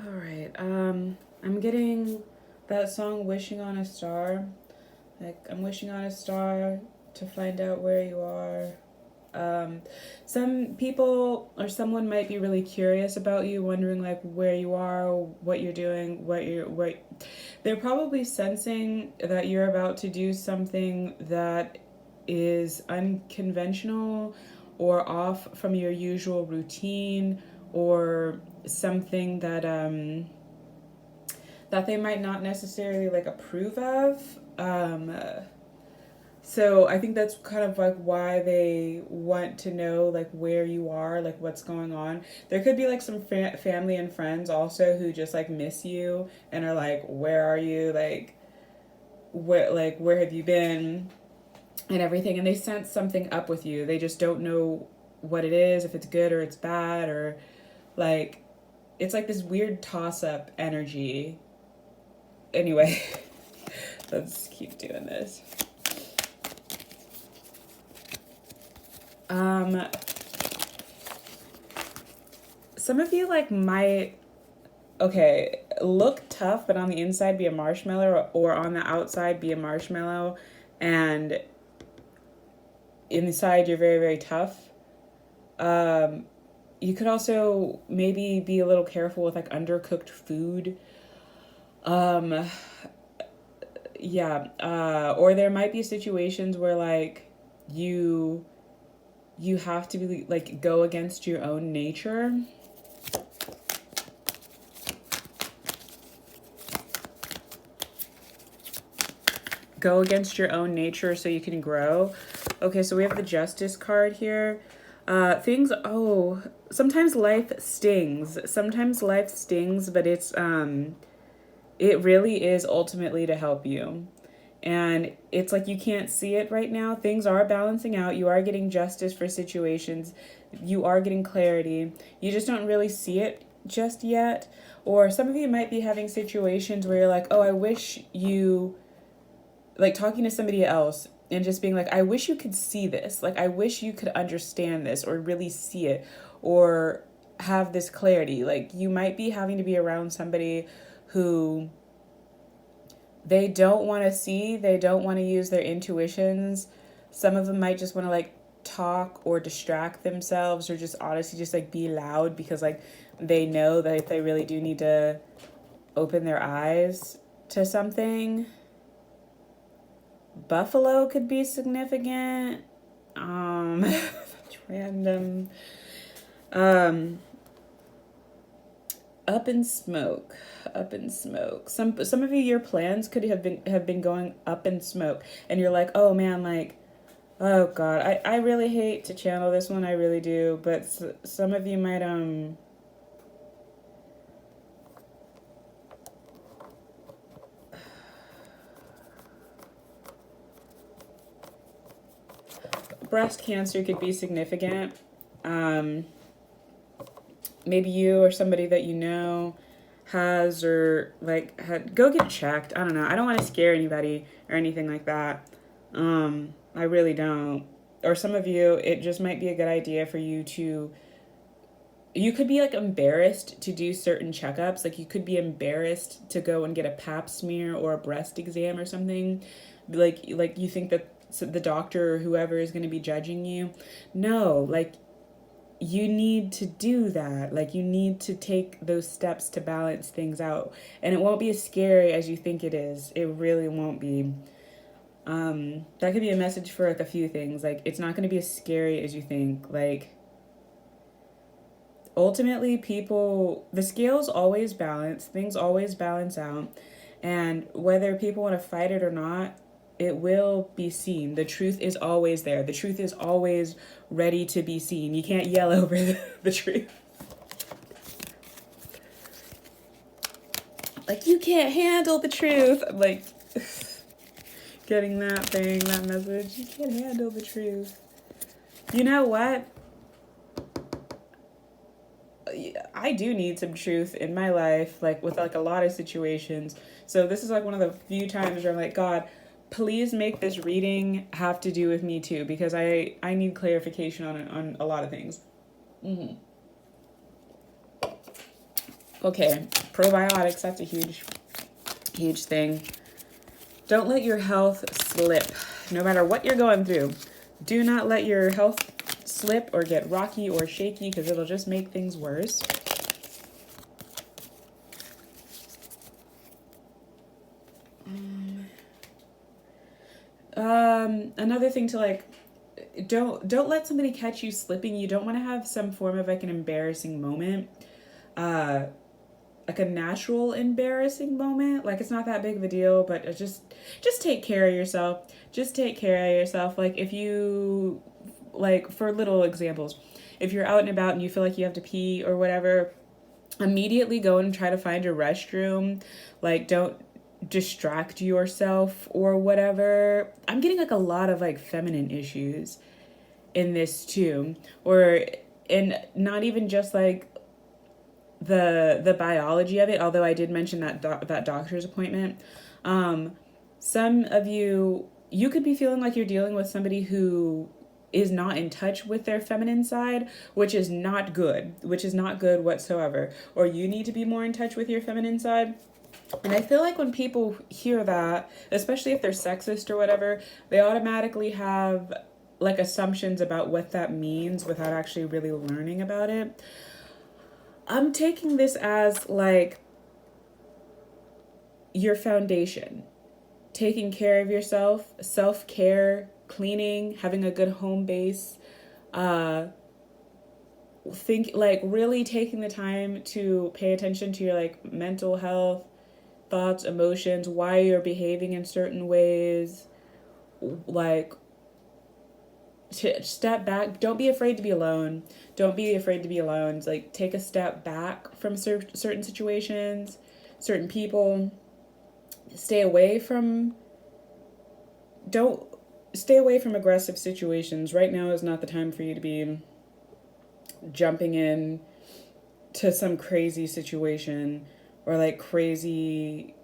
All right. I'm getting that song "Wishing on a Star." Like I'm wishing on a star to find out where you are. Um, some people or someone might be really curious about you, wondering like where you are, what you're doing, what. They're probably sensing that you're about to do something that is unconventional or off from your usual routine, or something that they might not necessarily like approve of. So I think that's kind of like why they want to know like where you are, like what's going on. There could be like some family and friends also who just like miss you and are like, where are you? Where have you been and everything, and they sense something up with you. They just don't know what it is, if it's good or it's bad, or like it's like this weird toss up energy. Anyway, let's keep doing this. Um, some of you like might, okay, look tough, but on the inside be a marshmallow, or on the outside be a marshmallow, and inside you're very, very tough. Um, you could also maybe be a little careful with like undercooked food. Um, yeah, or there might be situations where like you you have to be like go against your own nature. Go against your own nature so you can grow. Okay, so we have the Justice card here. Sometimes life stings. Sometimes life stings, but it really is ultimately to help you. And it's like you can't see it right now. Things are balancing out. You are getting justice for situations. You are getting clarity. You just don't really see it just yet. Or some of you might be having situations where you're like, oh, I wish you, like talking to somebody else and just being like, I wish you could see this. Like, I wish you could understand this or really see it or have this clarity. Like, you might be having to be around somebody who they don't want to see, they don't want to use their intuitions. Some of them might just want to like talk or distract themselves, or just honestly just like be loud because like they know that if they really do need to open their eyes to something. Buffalo could be significant. That's random. Um, up in smoke, up in smoke. Some of you, your plans could have been going up in smoke, and you're like, oh man, like, oh god, I really hate to channel this one, I really do, but some of you might breast cancer could be significant. Um, Maybe you or somebody that you know has, or like had, go get checked. I don't know. I don't want to scare anybody or anything like that. I really don't. Or some of you, it just might be a good idea for you to, you could be like embarrassed to do certain checkups. Like you could be embarrassed to go and get a pap smear or a breast exam or something. Like you think that the doctor or whoever is going to be judging you. No, like you need to do that. Like you need to take those steps to balance things out. And it won't be as scary as you think it is. It really won't be. That could be a message for like a few things. Like it's not going to be as scary as you think. Like ultimately the scales always balance, things always balance out, and whether people want to fight it or not, it will be seen. The truth is always there. The truth is always ready to be seen. You can't yell over the truth. Like, you can't handle the truth. I'm like, getting that message. You can't handle the truth. You know what? I do need some truth in my life, like with like a lot of situations. So this is like one of the few times where I'm like, God, please make this reading have to do with me too, because I need clarification on a lot of things. Mm-hmm. Okay, probiotics, that's a huge, huge thing. Don't let your health slip. No matter what you're going through, do not let your health slip or get rocky or shaky, because it'll just make things worse. Another thing to like, don't let somebody catch you slipping. You don't want to have some form of like an embarrassing moment. Like a natural embarrassing moment. Like, it's not that big of a deal, but just take care of yourself. Just take care of yourself. Like, if you, like, for little examples, if you're out and about and you feel like you have to pee or whatever, immediately go and try to find a restroom. Like, don't distract yourself or whatever. I'm getting like a lot of like feminine issues in this too, or and not even just like the biology of it, although I did mention that doctor's appointment. Some of you could be feeling like you're dealing with somebody who is not in touch with their feminine side, which is not good, whatsoever. Or you need to be more in touch with your feminine side. And I feel like when people hear that, especially if they're sexist or whatever, they automatically have like assumptions about what that means without actually really learning about it. I'm taking this as like your foundation. Taking care of yourself, self-care, cleaning, having a good home base, think like really taking the time to pay attention to your like mental health, thoughts, emotions, why you're behaving in certain ways, like to step back. Don't be afraid to be alone. Don't be afraid to be alone. It's like take a step back from certain situations, certain people. Stay away from don't stay away from aggressive situations. Right now is not the time for you to be jumping in to some crazy situation or like crazy.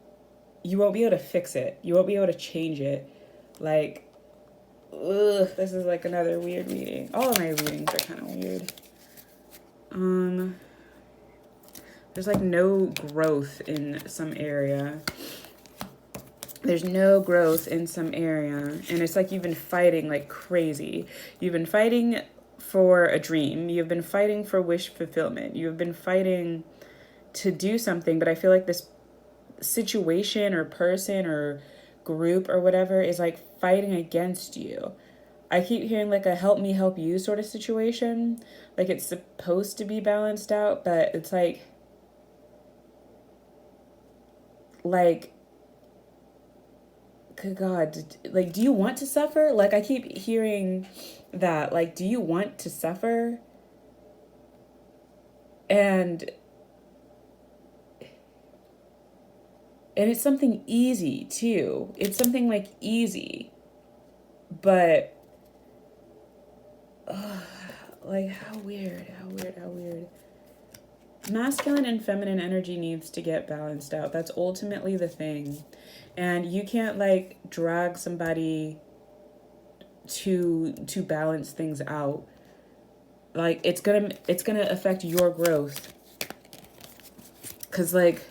You won't be able to fix it. You won't be able to change it. Like, ugh, this is like another weird reading. All of my readings are kind of weird. There's like no growth in some area. There's no growth in some area. And it's like you've been fighting like crazy. You've been fighting for a dream. You've been fighting for wish fulfillment. You've been fighting to do something. But I feel like this situation or person or group or whatever is like fighting against you. I keep hearing like a help me help you sort of situation. Like it's supposed to be balanced out, but it's like good God, like, do you want to suffer? Like, I keep hearing that. Like, do you want to suffer? And it's something easy, too. It's something, like, easy. But, like, how weird. Masculine and feminine energy needs to get balanced out. That's ultimately the thing. And you can't like drag somebody to balance things out. Like it's gonna affect your growth. Cause like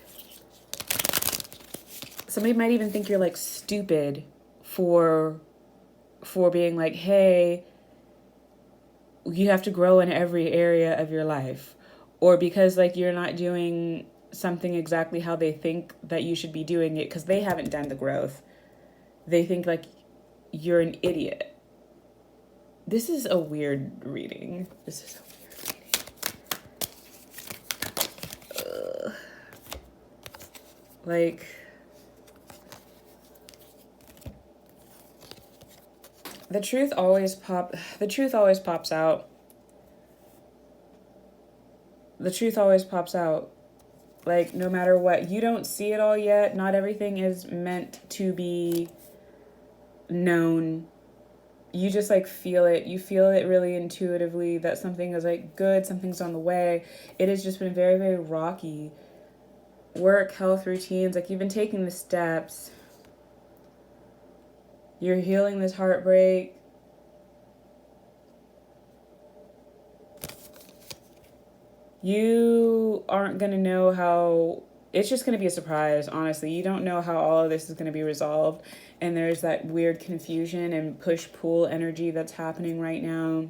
somebody might even think you're like stupid for being like, hey, you have to grow in every area of your life. Or because like you're not doing something exactly how they think that you should be doing it because they haven't done the growth. They think like you're an idiot. This is a weird reading. Like, the truth always pops out. The truth always pops out. Like, no matter what. You don't see it all yet. Not everything is meant to be known. You just, like, feel it. You feel it really intuitively that something is, like, good. Something's on the way. It has just been very, very rocky. Work, health, routines. Like, you've been taking the steps. You're healing this heartbreak. You you aren't going to know how, it's just going to be a surprise, honestly. You don't know how all of this is going to be resolved. And there's that weird confusion and push pull energy that's happening right now.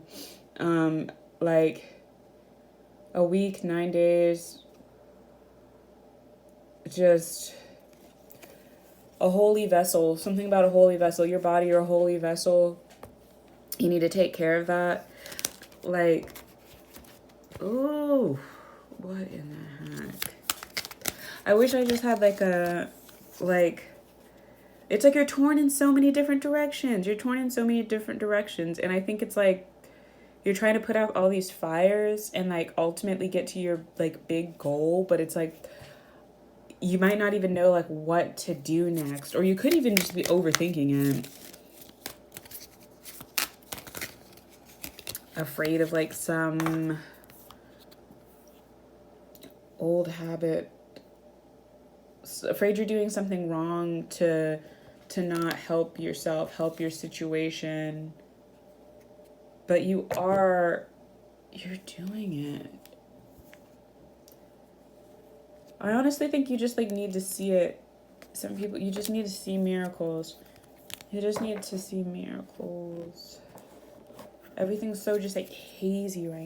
Like a week, 9 days, just a holy vessel. Something about a holy vessel. Your body, you're a holy vessel. You need to take care of that. Like, ooh, what in the heck? I wish I just had like a, like, it's like you're torn in so many different directions. You're torn in so many different directions. And I think it's like you're trying to put out all these fires and like ultimately get to your like big goal. But it's like you might not even know like what to do next. Or you could even just be overthinking it. Afraid of like some old habit. Afraid you're doing something wrong to not help yourself, help your situation. But you're doing it. I honestly think you just like need to see it. Some people, you just need to see miracles. You just need to see miracles. Everything's so just like hazy right